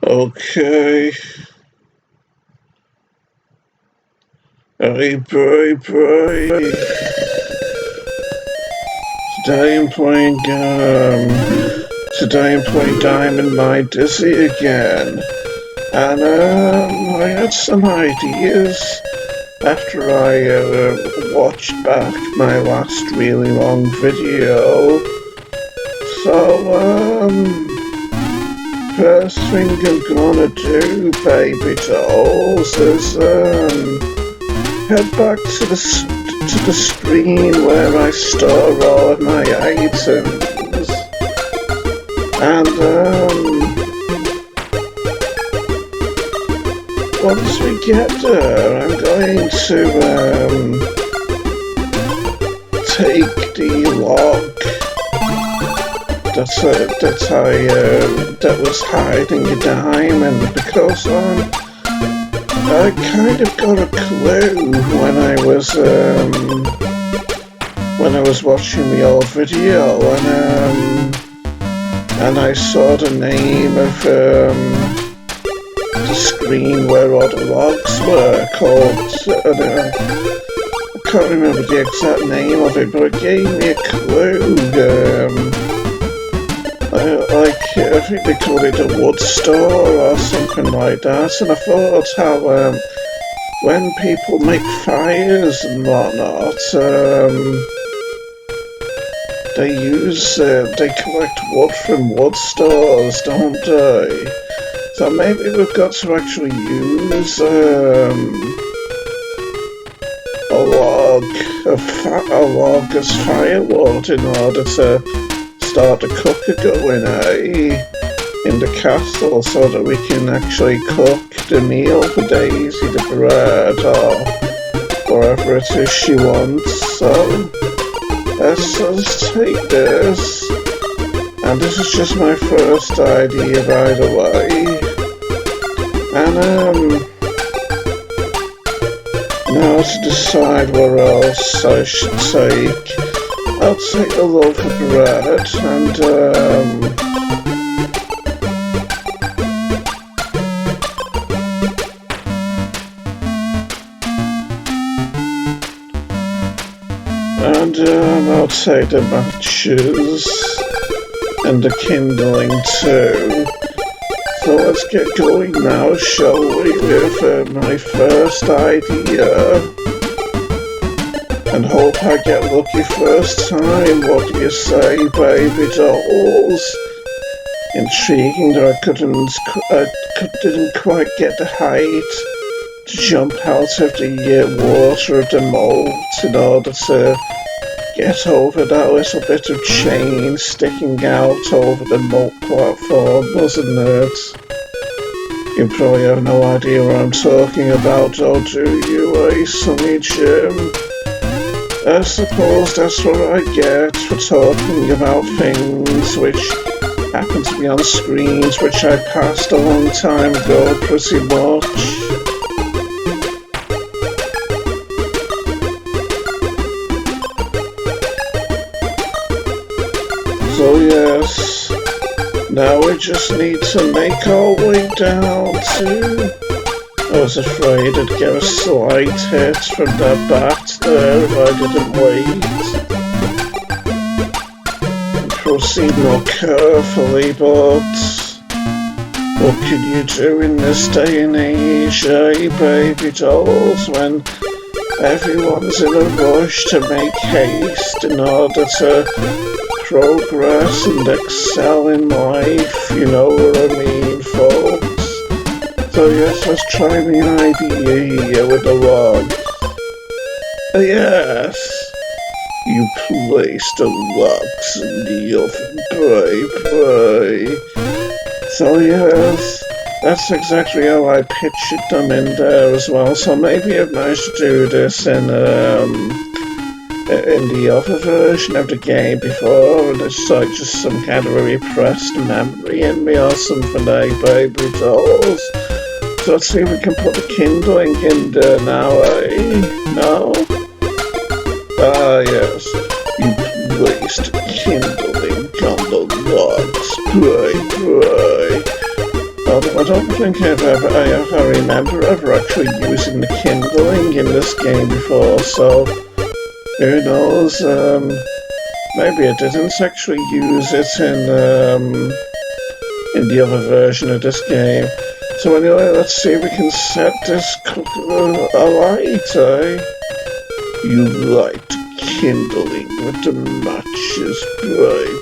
Okay. Hey, boy. Today I'm playing Diamond My Dizzy again. And, I had some ideas after I watched back my last really long video. So, first thing I'm gonna do, baby dolls, is, head back to the screen where I store all of my items. And, once we get there, I'm going to, take the log that was hiding a diamond, because, I kind of got a clue when I was watching the old video, and I saw the name of, the screen where all the logs were called, I can't remember the exact name of it, but it gave me a clue. I think they called it a wood store or something like that, and I thought how when people make fires and whatnot, they collect wood from wood stores, don't they? So maybe we've got to actually use a log as firewood in order to start the cooker going, in the castle, so that we can actually cook the meal for Daisy, the bread, or whatever it is she wants. So let's take this, and this is just my first idea, by the way. And now to decide what else I should take. I'll take a loaf of bread and I'll take the matches and the kindling too. So let's get going now, shall we, with my first idea. And hope I get lucky first time. What do you say, baby dolls? Intriguing that I didn't quite get the height to jump out of the water of the moat in order to get over that little bit of chain sticking out over the moat platform, wasn't it? You probably have no idea what I'm talking about, or do you, Sonny Jim? I suppose that's what I get for talking about things which happen to be on screens which I passed a long time ago, pretty much. So yes, now we just need to make our way down to... I was afraid I'd get a slight hit from that bat there if I didn't wait and proceed more carefully, but what can you do in this day and age, baby dolls, when everyone's in a rush to make haste in order to progress and excel in life, you know what I mean, folks? So yes, let's try the idea here with the log. Yes, you place the logs in the oven, bye. So yes, that's exactly how I pictured them in there as well. So maybe I've managed to do this in the other version of the game before, and it's like just some kind of a repressed memory in me or something, baby dolls. So let's see if we can put the kindling in there now, No? Ah, yes. You placed kindling on the logs, pray. By the I don't think I remember ever actually using the kindling in this game before, so who knows, maybe I didn't actually use it in the other version of this game. So anyway, let's see if we can set this alight, eh? You light kindling with the matches, bright.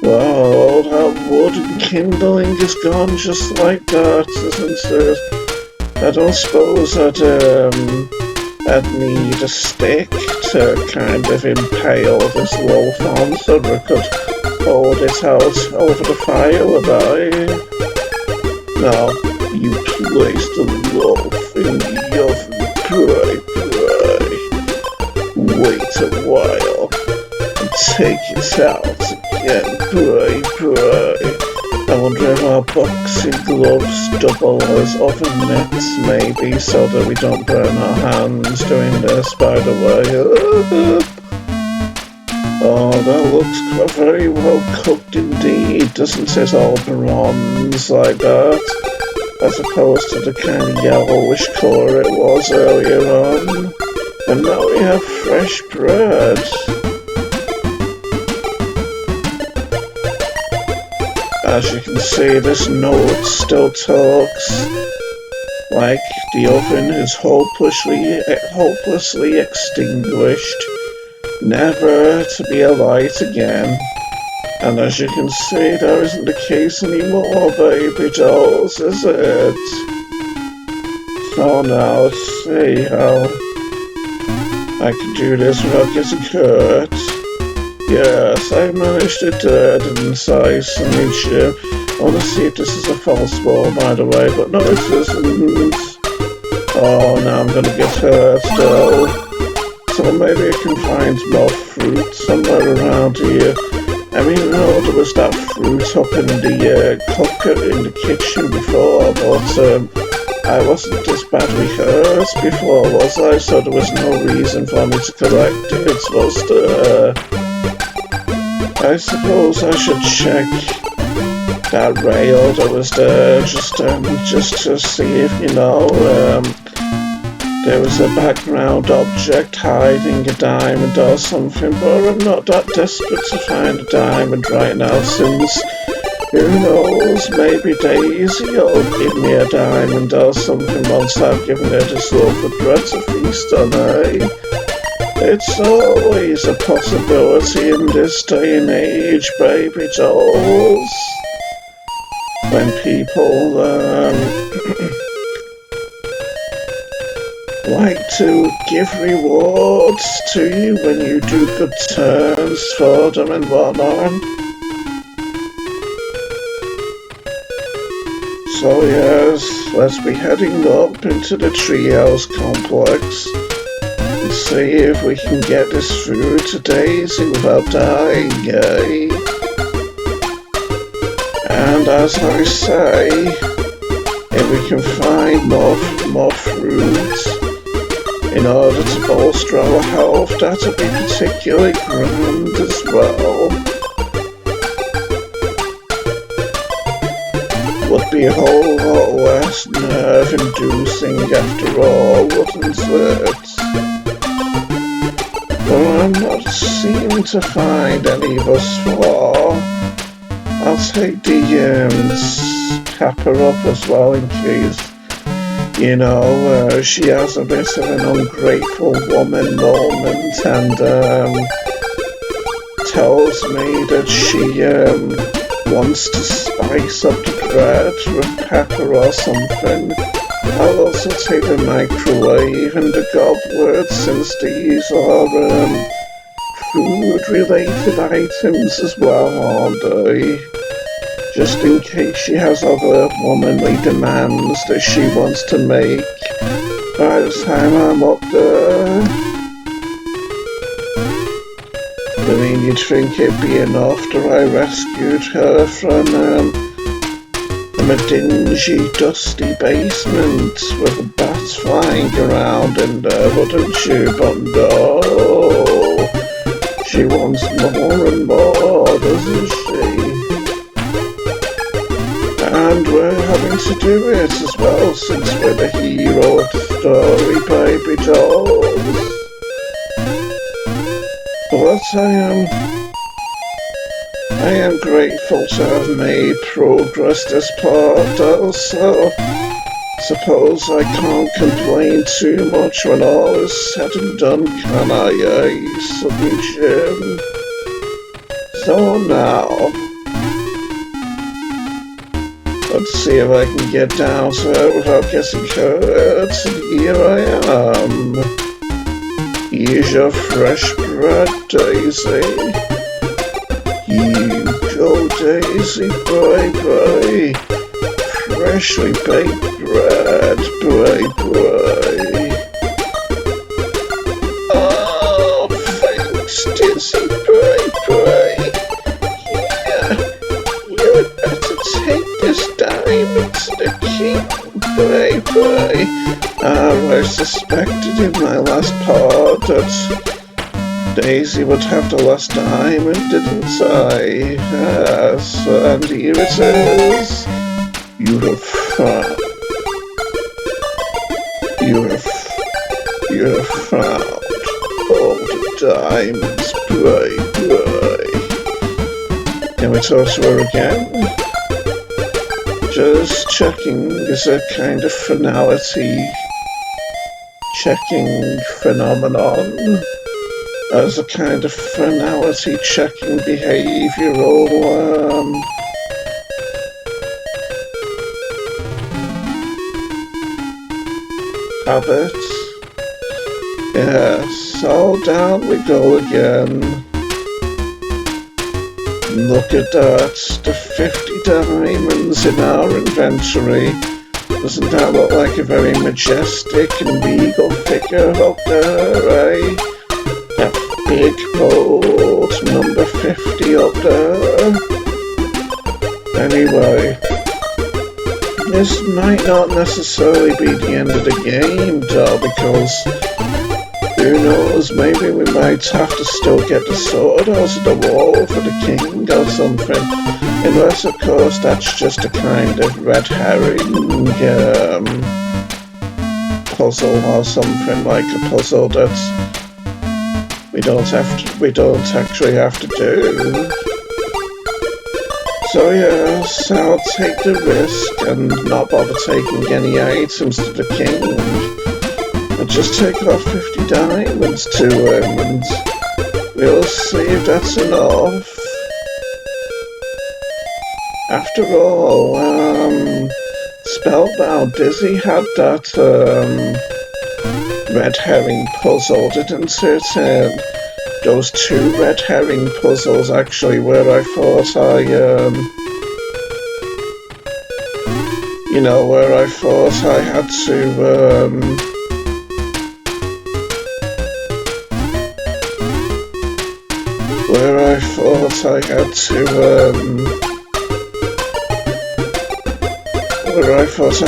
Wow, all that wood and kindling is gone just like that, isn't it? I don't suppose I'd need a stick to kind of impale this wolf on so we could hold it out over the fire, would I? Now, you place the wolf in the oven, wait a while, and take it out again, I wonder if our boxing gloves double as oven mitts, maybe, so that we don't burn our hands doing this, by the way. Oh, that looks very well cooked indeed, doesn't it? All bronze like that, as opposed to the kind of yellowish colour it was earlier on. And now we have fresh bread. As you can see, this note still talks like the oven is hopelessly extinguished, never to be alight again. And as you can see, that isn't the case anymore, baby dolls, is it? So now let's see how I can do this without getting hurt. Yes, I managed to do it inside some nature. I want to see if this is a false wall, by the way, but no, it isn't. Oh, now I'm going to get hurt, though. So maybe I can find more fruit somewhere around here. I mean, no, there was that fruit up in the cooker in the kitchen before, but I wasn't as badly hurt before, was I? So there was no reason for me to collect it, was there? I suppose I should check that rail that was there, just to see if, you know, there was a background object hiding a diamond or something, but I'm not that desperate to find a diamond right now, since, who knows, maybe Daisy will give me a diamond or something once I've given her this loaf of bread to feast on, eh? It's always a possibility in this day and age, baby dolls. When people like to give rewards to you when you do good turns for them and whatnot. So yes, let's be heading up into the treehouse complex. See if we can get this through to Daisy without dying, eh? And as I say, if we can find more fruit in order to bolster our health, that'll be particularly grand as well. Would be a whole lot less nerve-inducing after all, wouldn't it? But I'm not seeming to find any thus far. I'll take the Kappa up as well in case, you know, she has a bit of an ungrateful woman moment and tells me that she wants to spice up the bread with pepper or something. I'll also take the microwave and the goblet, since these are food-related items as well, aren't they? Just in case she has other womanly demands that she wants to make by the time I'm up there. I mean, you'd think it'd be enough that I rescued her from a dingy, dusty basement with bats flying around in there, wouldn't you? But no, she wants more and more, doesn't she? And we're having to do it as well, since we're the hero of the story, baby dolls. But I am grateful to have made progress this part, also. Suppose I can't complain too much when all is said and done, can I, Silly Jim? So now, let's see if I can get down to it without getting hurt. And here I am. Here's your fresh bread, Daisy. You go, Daisy, bye-bye. Freshly baked bread, bye-bye. Oh, thanks, Dizzy, bye-bye. Yeah, you had better take this diamond to the king, bye-bye. I suspected in my last part that Daisy would have the last diamond, didn't I? Yes, and here it is. You have found all the diamonds, bye-bye. Can we talk to her again? Just checking, is a kind of finality checking phenomenon. As a kind of finality checking behavioural habits. Yes, so down we go again. Look at that, the 50 diamonds in our inventory. Doesn't that look like a very majestic and regal figure up there, eh? That big, bold number 50 up there. Anyway, this might not necessarily be the end of the game, though, because who knows, maybe we might have to still get the sword out of the wall for the king or something. Unless, of course, that's just a kind of red herring puzzle or something, like a puzzle that we don't actually have to do. So yes, I'll take the risk and not bother taking any items to the king. I'll just take off 50 diamonds to him and we'll see if that's enough. After all, Spellbound Dizzy had that red herring puzzle, didn't it? Those two red herring puzzles actually, where I thought I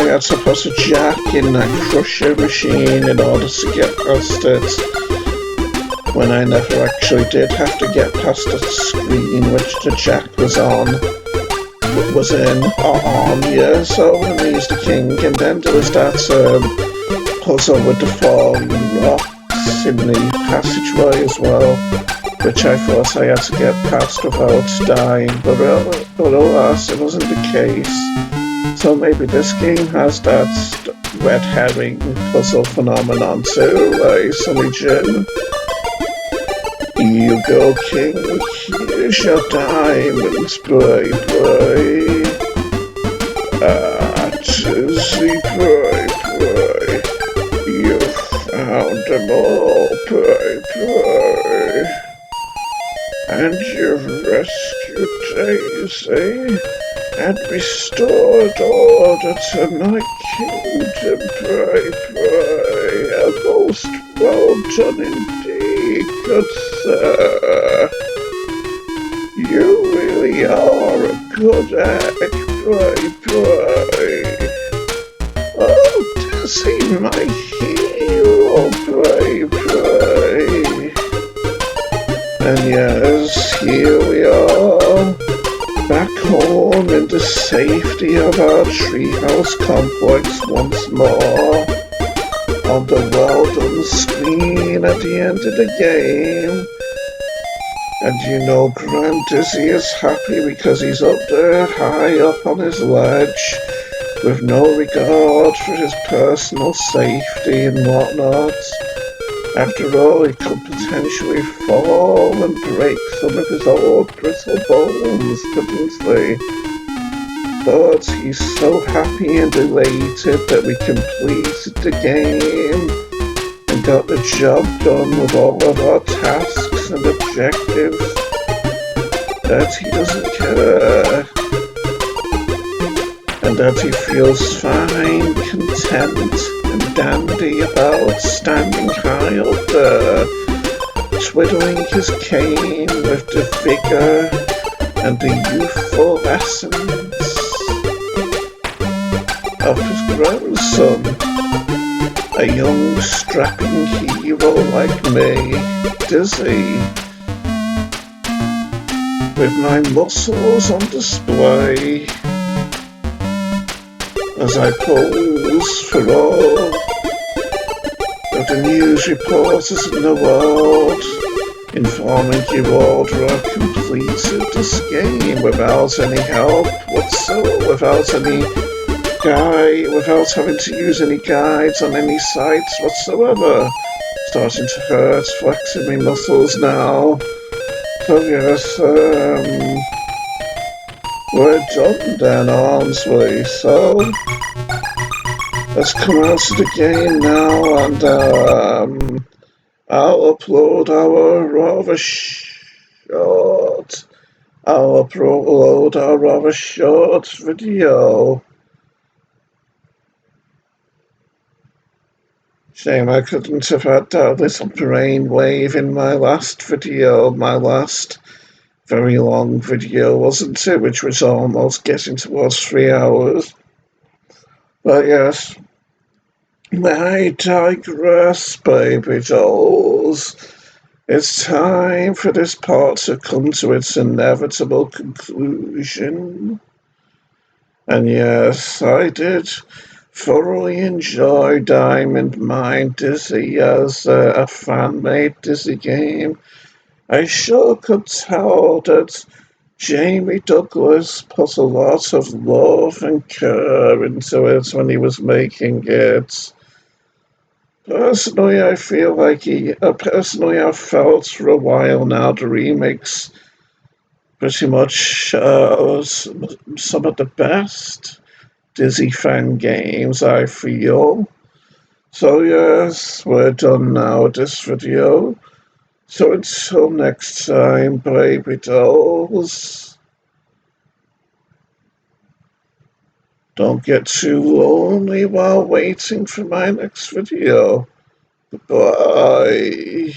had to put a jack in that crusher machine in order to get past it, when I never actually did have to get past the screen which the jack was on. Yeah, so when he's the king, and then there was that puzzle with the falling rocks in the passageway as well, which I thought I had to get past without dying, but alas, it wasn't the case. So maybe this game has that red herring puzzle phenomenon too, Silly Jim. You go, king, here's your diamonds, bye-bye. Tizzy, bye-bye. You found them all, bye-bye. And you've rescued Daisy and restored order to my kingdom, bye-bye. Most well done indeed, good sir. You really are a good egg, bye-bye. Oh, Dizzy, my hero, bye-bye. And yes, here we are. back home in the safety of our treehouse complex once more, on the well-done screen at the end of the game. And Grand Dizzy is happy because he's up there high up on his ledge with no regard for his personal safety and whatnot. After all, he could potentially fall and break some of his old brittle bones, couldn't he? But he's so happy and elated that we completed the game and got the job done with all of our tasks and objectives, that he doesn't care, and that he feels fine, content, and dandy about standing high up there, twiddling his cane with the vigour and the youthful essence of his grandson, a young strapping hero like me, Dizzy, with my muscles on display as I pose for all of the news reporters in the world, informing you all that I've completed this game without any help whatsoever, without having to use any guides on any sites whatsoever. Starting to hurt, flexing my muscles now. So yes, we're done then, aren't we? So let's come out to the game now, and I'll upload our rather short video. Shame I couldn't have had that little brainwave in my last video, my last very long video, wasn't it? Which was almost getting towards 3 hours. But yes, I digress, baby dolls. It's time for this part to come to its inevitable conclusion. And yes, I did thoroughly enjoy Diamond Mine Dizzy as a fan-made Dizzy game. I sure could tell that Jamie Douglas put a lot of love and care into it when he was making it. Personally, I feel like I've felt for a while now the remakes pretty much some of the best Dizzy fan games, I feel. So yes, we're done now with this video. So until next time, baby dolls, don't get too lonely while waiting for my next video. Goodbye.